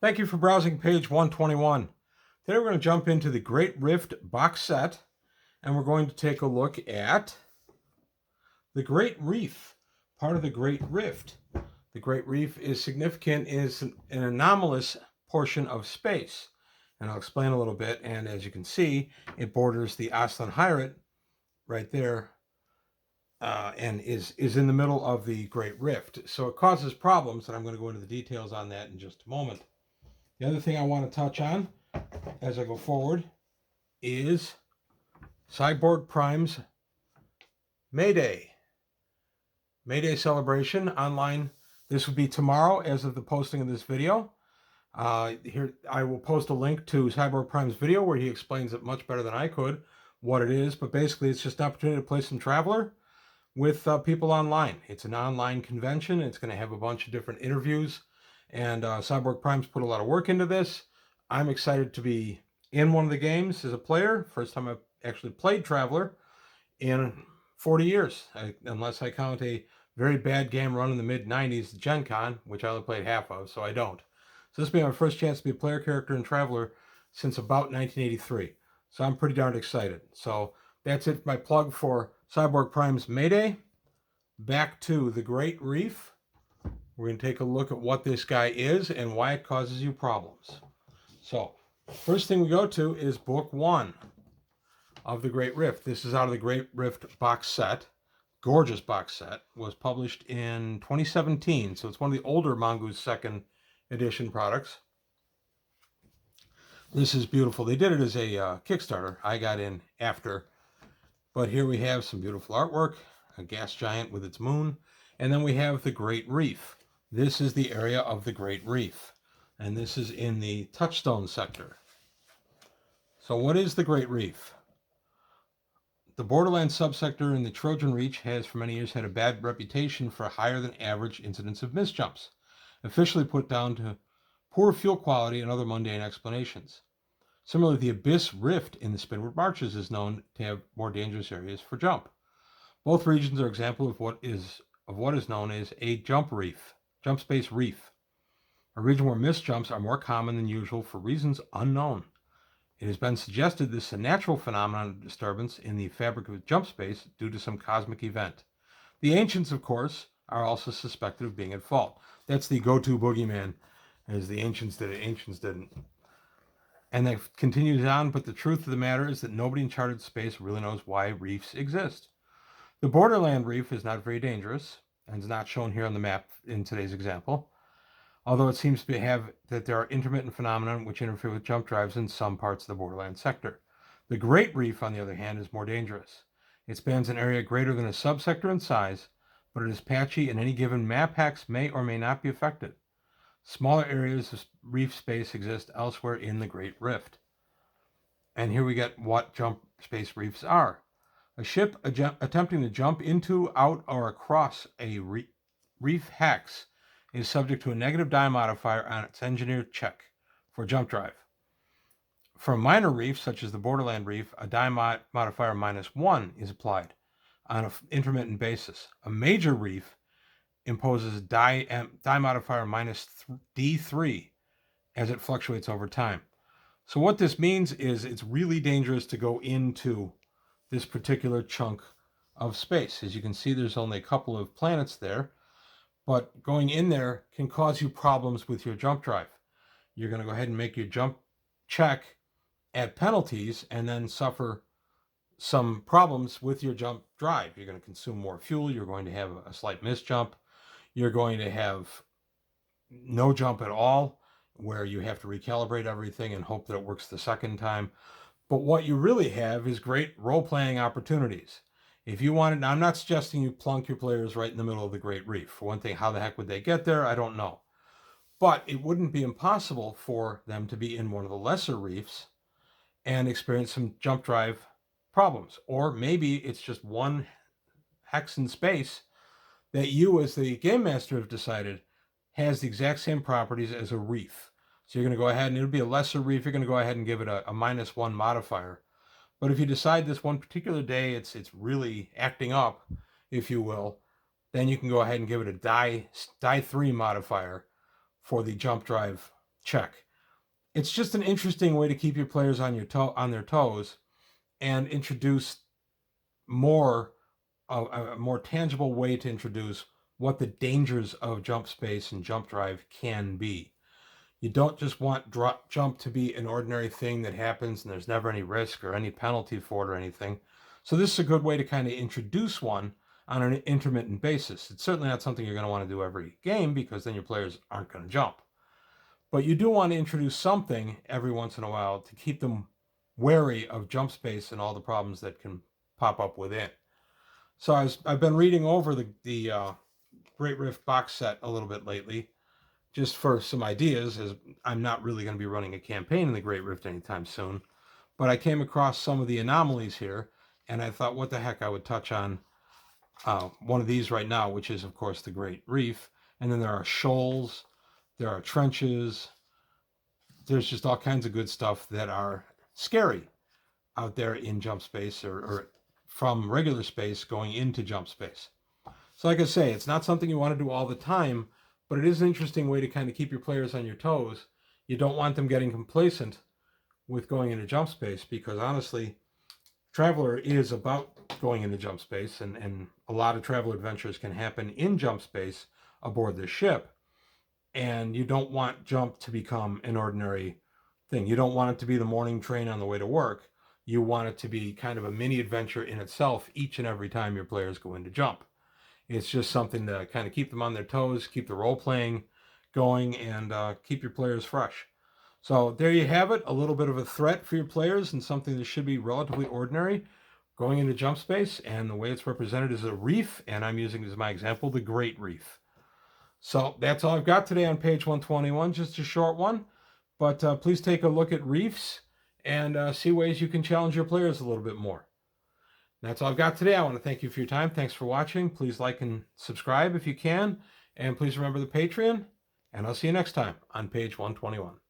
Thank you for browsing page 121. Today we're going to jump into the Great Rift box set, and we're going to take a look at the Great Reef, part of the Great Rift. The Great Reef is significant, is an anomalous portion of space, and I'll explain a little bit. And as you can see, it borders the Aslan Hyatt right there, and is in the middle of the Great Rift. So it causes problems, and I'm going to go into the details on that in just a moment. The other thing I want to touch on as I go forward is Cyborg Prime's May Day celebration online. This would be tomorrow as of the posting of this video. Here I will post a link to Cyborg Prime's video where he explains it much better than I could what it is, but basically it's just an opportunity to play some Traveler with people online. It's an online convention. It's going to have a bunch of different interviews, and Cyborg Prime's put a lot of work into this. I'm excited to be in one of the games as a player. First time I've actually played Traveler in 40 years, unless I count a very bad game run in the mid-90s, Gen Con, which I only played half of, so I don't. So this will be my first chance to be a player character in Traveler since about 1983. So I'm pretty darn excited. So that's it, my plug for Cyborg Prime's May Day. Back to the Great Reef. We're going to take a look at what this guy is and why it causes you problems. So, first thing we go to is book 1 of the Great Rift. This is out of the Great Rift box set. Gorgeous box set. Was published in 2017, so it's one of the older Mongoose 2nd edition products. This is beautiful. They did it as a Kickstarter. I got in after. But here we have some beautiful artwork, a gas giant with its moon, and then we have the Great Reef. This is the area of the Great Reef, and this is in the Touchstone sector. So what is the Great Reef? The borderland subsector in the Trojan Reach has for many years had a bad reputation for higher than average incidence of misjumps, officially put down to poor fuel quality and other mundane explanations. Similarly, the Abyss Rift in the Spinward Marches is known to have more dangerous areas for jump. Both regions are examples of what is known as a Jumpspace Reef, a region where misjumps are more common than usual for reasons unknown. It has been suggested this is a natural phenomenon of disturbance in the fabric of Jumpspace due to some cosmic event. The ancients, of course, are also suspected of being at fault. That's the go-to boogeyman, as the ancients did it, ancients didn't. And that continues on, but the truth of the matter is that nobody in charted space really knows why reefs exist. The borderland reef is not very dangerous, and is not shown here on the map in today's example, although it seems to have that there are intermittent phenomena which interfere with jump drives in some parts of the borderland sector. The Great Reef, on the other hand, is more dangerous. It spans an area greater than a subsector in size, but it is patchy and any given map hex may or may not be affected. Smaller areas of reef space exist elsewhere in the Great Rift. And here we get what Jumpspace Reefs are. A ship attempting to jump into, out, or across a reef hex is subject to a negative die modifier on its engineer check for jump drive. For a minor reef, such as the Borderland Reef, a die modifier -1 is applied on an intermittent basis. A major reef imposes die modifier -D3 as it fluctuates over time. So what this means is it's really dangerous to go into this particular chunk of space. As you can see, there's only a couple of planets there, but going in there can cause you problems with your jump drive. You're going to go ahead and make your jump check at penalties and then suffer some problems with your jump drive. You're going to consume more fuel. You're going to have a slight misjump. You're going to have no jump at all, where you have to recalibrate everything and hope that it works the second time. But what you really have is great role-playing opportunities. If you want it, now I'm not suggesting you plunk your players right in the middle of the Great Reef. For one thing, how the heck would they get there? I don't know. But it wouldn't be impossible for them to be in one of the lesser reefs and experience some jump drive problems. Or maybe it's just one hex in space that you, as the game master, have decided has the exact same properties as a reef. So you're going to go ahead, and it'll be a lesser reef. You're going to go ahead and give it a -1 modifier. But if you decide this one particular day it's really acting up, if you will, then you can go ahead and give it a die 3 modifier for the jump drive check. It's just an interesting way to keep your players on their toes and introduce more a more tangible way to introduce what the dangers of jump space and jump drive can be. You don't just want jump to be an ordinary thing that happens and there's never any risk or any penalty for it or anything. So this is a good way to kind of introduce one on an intermittent basis. It's certainly not something you're going to want to do every game because then your players aren't going to jump. But you do want to introduce something every once in a while to keep them wary of jump space and all the problems that can pop up within. So I've been reading over the Great Rift box set a little bit lately, just for some ideas, as I'm not really going to be running a campaign in the Great Rift anytime soon. But I came across some of the anomalies here, and I thought, what the heck, I would touch on one of these right now, which is, of course, the Great Reef. And then there are shoals, there are trenches. There's just all kinds of good stuff that are scary out there in jump space or from regular space going into jump space. So like I say, it's not something you want to do all the time, but it is an interesting way to kind of keep your players on your toes. You don't want them getting complacent with going into jump space because honestly, Traveler is about going into jump space, and a lot of travel adventures can happen in jump space aboard this ship. And you don't want jump to become an ordinary thing. You don't want it to be the morning train on the way to work. You want it to be kind of a mini adventure in itself each and every time your players go into jump. It's just something to kind of keep them on their toes, keep the role playing going, and keep your players fresh. So there you have it, a little bit of a threat for your players and something that should be relatively ordinary going into jump space. And the way it's represented is a reef, and I'm using as my example the Great Reef. So that's all I've got today on page 121, just a short one. But please take a look at reefs and see ways you can challenge your players a little bit more. That's all I've got today. I want to thank you for your time. Thanks for watching. Please like and subscribe if you can. And please remember the Patreon. And I'll see you next time on page 121.